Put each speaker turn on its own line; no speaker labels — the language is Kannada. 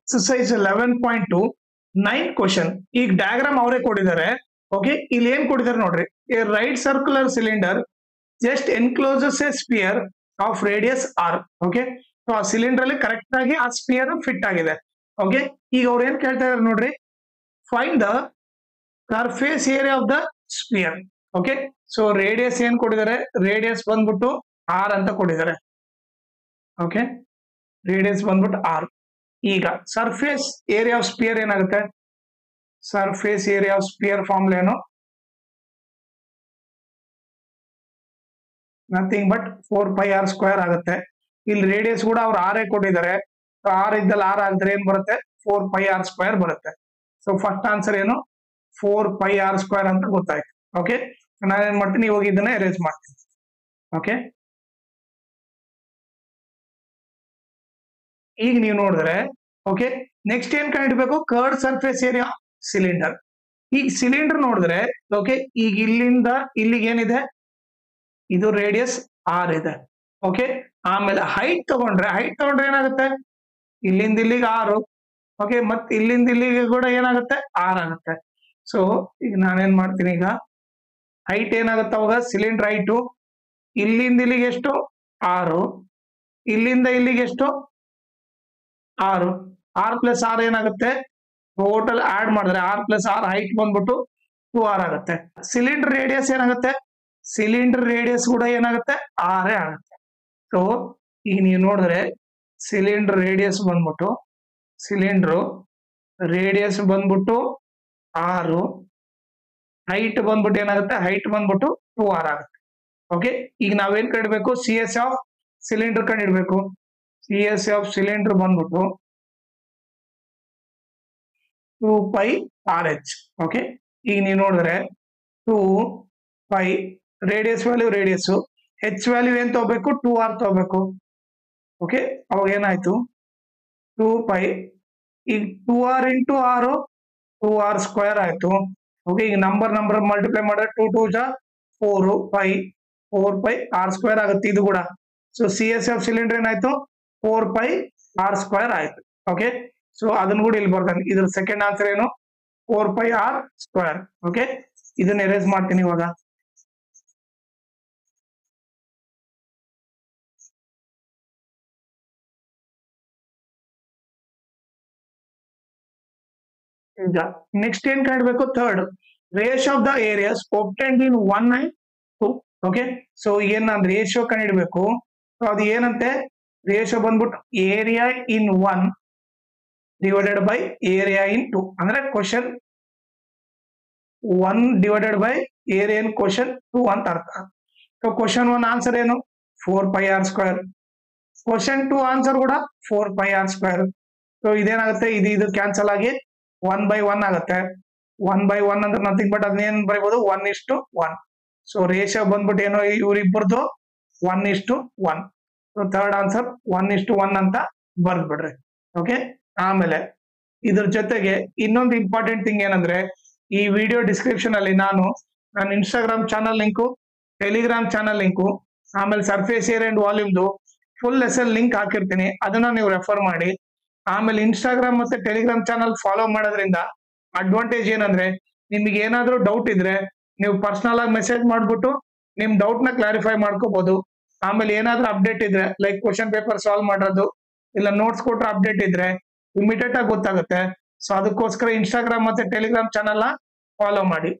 Exercise 11.2 9 question. ಈಗ ಡಯಾಗ್ರಾಮ್ ಅವರೇ ಕೊಟ್ಟಿದ್ದಾರೆ. ಓಕೆ, ಇಲ್ಲಿ ಏನ್ ಕೊಟ್ಟಿದ್ದಾರೆ ನೋಡ್ರಿ. A right circular cylinder just encloses a sphere of radius R. Okay, so ಆ ಸಿಲಿಂಡರ್ ಅಲ್ಲಿ ಕರೆಕ್ಟ್ ಆಗಿ ಆ ಸ್ಪಿಯರ್ ಫಿಟ್ ಆಗಿದೆ. ಓಕೆ, ಈಗ ಅವ್ರು ಏನ್ ಕೇಳ್ತಾ ಇದಾರೆ ನೋಡ್ರಿ, find the surface area of the spear. Okay, so radius ಏನ್ ಕೊಟ್ಟಿದ್ದಾರೆ, ರೇಡಿಯಸ್ ಬಂದ್ಬಿಟ್ಟು ಆರ್ ಅಂತ ಕೊಟ್ಟಿದ್ದಾರೆ. ಓಕೆ, ರೇಡಿಯಸ್ ಬಂದ್ಬಿಟ್ಟು ಆರ್. ಈಗ ಸರ್ಫೇಸ್ ಏರಿಯಾ ಆಫ್ ಸ್ಪಿಯರ್ ಏನಾಗುತ್ತೆ, surface area of sphere formula ಏನು, ನಥಿಂಗ್ ಬಟ್ 4πr² ಆಗುತ್ತೆ. ಇಲ್ಲಿ ರೇಡಿಯಸ್ ಕೂಡ ಅವ್ರು ಆರೇ ಕೊಟ್ಟಿದ್ದಾರೆ. ಆರ್ ಇದ್ದಲ್ಲಿ ಆರ್ ಆಗಿದ್ರೆ ಏನ್ ಬರುತ್ತೆ, 4πr² ಬರುತ್ತೆ. ಸೊ ಫಸ್ಟ್ ಆನ್ಸರ್ ಏನು, 4πr² ಅಂತ ಗೊತ್ತಾಯ್ತು. ಓಕೆ, ನಾನೇನ್ ಮಾಡ್ತೀನಿ, ಇವಾಗ ಇದನ್ನ ಎರೇಸ್ ಮಾಡ್ತೀನಿ. ಓಕೆ, ಈಗ ನೀವು ನೋಡಿದ್ರೆ, ಓಕೆ, ನೆಕ್ಸ್ಟ್ ಏನ್ ಕಂಡಿಡ್ಬೇಕು, ಕರ್ಡ್ ಸರ್ಫೇಸ್ ಏರಿಯಾ ಸಿಲಿಂಡರ್. ಈಗ ಸಿಲಿಂಡರ್ ನೋಡಿದ್ರೆ, ಓಕೆ, ಈಗ ಇಲ್ಲಿಂದ ಇಲ್ಲಿಗೆ ಏನಿದೆ, ಇದು ರೇಡಿಯಸ್ ಆರ್ ಇದೆ. ಓಕೆ, ಆಮೇಲೆ ಹೈಟ್ ತಗೊಂಡ್ರೆ ಏನಾಗುತ್ತೆ, ಇಲ್ಲಿಂದ ಇಲ್ಲಿಗೆ 6. ಓಕೆ, ಮತ್ತೆ ಇಲ್ಲಿಂದ ಇಲ್ಲಿಗೆ ಕೂಡ ಏನಾಗುತ್ತೆ, 6 ಆಗುತ್ತೆ. ಸೊ ಈಗ ನಾನೇನ್ ಮಾಡ್ತೀನಿ, ಈಗ ಹೈಟ್ ಏನಾಗುತ್ತೆ ಅವಾಗ, ಸಿಲಿಂಡರ್ ಹೈಟು ಇಲ್ಲಿಂದ ಇಲ್ಲಿಗೆ ಎಷ್ಟು 6, ಇಲ್ಲಿಂದ ಇಲ್ಲಿಗೆ ಎಷ್ಟು 6, 6+6 ಏನಾಗುತ್ತೆ, ಟೋಟಲ್ ಆಡ್ ಮಾಡಿದ್ರೆ 6+6 ಹೈಟ್ ಬಂದ್ಬಿಟ್ಟು 2r ಆಗುತ್ತೆ. ಸಿಲಿಂಡರ್ ರೇಡಿಯಸ್ ಏನಾಗುತ್ತೆ, ಸಿಲಿಂಡರ್ ರೇಡಿಯಸ್ ಕೂಡ ಏನಾಗುತ್ತೆ, 6 ಆಗುತ್ತೆ. ಸೊ ಈಗ ನೀವು ನೋಡಿದ್ರೆ ಸಿಲಿಂಡರ್ ರೇಡಿಯಸ್ ಬಂದ್ಬಿಟ್ಟು 6, ಹೈಟ್ ಬಂದ್ಬಿಟ್ಟು ಏನಾಗುತ್ತೆ, ಹೈಟ್ ಬಂದ್ಬಿಟ್ಟು 2r ಆಗುತ್ತೆ. ಓಕೆ, ಈಗ ನಾವೇನ್ ಕಂಡಿಡ್ಬೇಕು, ಸಿ ಎಸ್ ಆಫ್ ಸಿಲಿಂಡರ್ ಕಂಡಿಡ್ಬೇಕು. ಸಿ ಎಸ್ ಆಫ್ ಸಿಲಿಂಡರ್ ಬಂದ್ಬಿಟ್ಟು 2πrh. ಓಕೆ, ಈಗ ನೀವು ನೋಡಿದ್ರೆ 2π ರೇಡಿಯಸ್ ವ್ಯಾಲ್ಯೂ ಹೆಚ್ ವ್ಯಾಲ್ಯೂ ಏನ್ ತಗೋಬೇಕು, 2r ತಗೋಬೇಕು. ಓಕೆ, ಅವಾಗ ಏನಾಯ್ತು, 2π ಈಗ 2r ಇಂಟು r 2r² ಆಯ್ತು. ಓಕೆ, ಈಗ ನಂಬರ್ ಮಲ್ಟಿಪ್ಲೈ ಮಾಡಿದ್ರೆ 2 2 ಜಾ 4πr² ಆಗುತ್ತೆ ಇದು ಕೂಡ. So C S of cylinder ಏನಾಯ್ತು, 4πr² ಆಯ್ತು. ಓಕೆ, ಸೊ ಅದನ್ನ ಕೂಡ ಇಲ್ಲಿ ಬರ್ತಾನೆ. ಇದ್ರ ಸೆಕೆಂಡ್ ಆನ್ಸರ್ ಏನು, 4πr². ಓಕೆ, ಇದನ್ನ ಎರೇಸ್ ಮಾಡ್ತೀನಿ ಇವಾಗ. ಈಗ ನೆಕ್ಸ್ಟ್ ಏನ್ ಕಾಣಬೇಕು, third ratio of the areas obtained in 1 and 2. Okay, so ಏನ್ ನಾನು ರೇಷಿಯೋ ಕಂಡಿಡ್ಬೇಕು. ಸೊ ಅದು ಏನಂತೆ, ರೇಷಿಯೋ ಬಂದ್ಬಿಟ್ಟು area in 1 divided by area in 2. ಅಂದ್ರೆ question 1 divided by area in question 2 ಅಂತ ಅರ್ಥ. ಸೊ ಕ್ವಶನ್ 1 ಆನ್ಸರ್ ಏನು, 4πr². ಕ್ವಶನ್ 2 ಆನ್ಸರ್ ಕೂಡ 4πr². ಸೊ ಇದೇನಾಗುತ್ತೆ, ಇದು ಕ್ಯಾನ್ಸಲ್ ಆಗಿ 1/1 ಆಗುತ್ತೆ. 1/1 ಅಂದ್ರೆ ನಥಿಂಗ್ ಬಟ್ ಅದನ್ನೇನ್ ಬರೀಬಹುದು, 1:1. ಸೊ ರೇಷಿಯೋ ಬಂದ್ಬಿಟ್ಟು ಏನೋ ಇವ್ರಿಬ್ಬರದು 1:1. ಸೊ ಥರ್ಡ್ ಆನ್ಸರ್ 1:1 ಅಂತ ಬರ್ದ್ಬಿಡ್ರಿ. ಓಕೆ, ಆಮೇಲೆ ಇದ್ರ ಜೊತೆಗೆ ಇನ್ನೊಂದು ಇಂಪಾರ್ಟೆಂಟ್ ಥಿಂಗ್ ಏನಂದ್ರೆ, ಈ ವಿಡಿಯೋ ಡಿಸ್ಕ್ರಿಪ್ಷನ್ ಅಲ್ಲಿ ನಾನು ನನ್ನ Instagram channel link, Telegram channel link, ಆಮೇಲೆ ಸರ್ಫೇಸ್ ಏರಿಯಾ ಅಂಡ್ ವಾಲ್ಯೂಮ್ದು ಫುಲ್ ಲೆಸನ್ ಲಿಂಕ್ ಹಾಕಿರ್ತೀನಿ. ಅದನ್ನ ನೀವು ರೆಫರ್ ಮಾಡಿ. ಆಮೇಲೆ ಇನ್ಸ್ಟಾಗ್ರಾಮ್ ಮತ್ತೆ ಟೆಲಿಗ್ರಾಮ್ ಚಾನಲ್ ಫಾಲೋ ಮಾಡೋದ್ರಿಂದ ಅಡ್ವಾಂಟೇಜ್ ಏನಂದ್ರೆ, ನಿಮಗೆ ಏನಾದ್ರೂ ಡೌಟ್ ಇದ್ರೆ ನೀವು ಪರ್ಸನಲ್ ಆಗಿ ಮೆಸೇಜ್ ಮಾಡ್ಬಿಟ್ಟು ನಿಮ್ ಡೌಟ್ ನ ಕ್ಲಾರಿಫೈ ಮಾಡ್ಕೋಬಹುದು. ಆಮೇಲೆ ಏನಾದ್ರೂ ಅಪ್ಡೇಟ್ ಇದ್ರೆ, ಲೈಕ್ ಕ್ವಶನ್ ಪೇಪರ್ ಸಾಲ್ವ್ ಮಾಡೋದು ಇಲ್ಲ ನೋಟ್ಸ್ ಕೊಟ್ರೆ ಅಪ್ಡೇಟ್ ಇದ್ರೆ ಇಮಿಡಿಯೇಟ್ ಆಗಿ ಗೊತ್ತಾಗುತ್ತೆ. ಸೊ ಅದಕ್ಕೋಸ್ಕರ ಇನ್ಸ್ಟಾಗ್ರಾಮ್ ಮತ್ತೆ ಟೆಲಿಗ್ರಾಮ್ ಚಾನಲ್ ನ ಫಾಲೋ ಮಾಡಿ.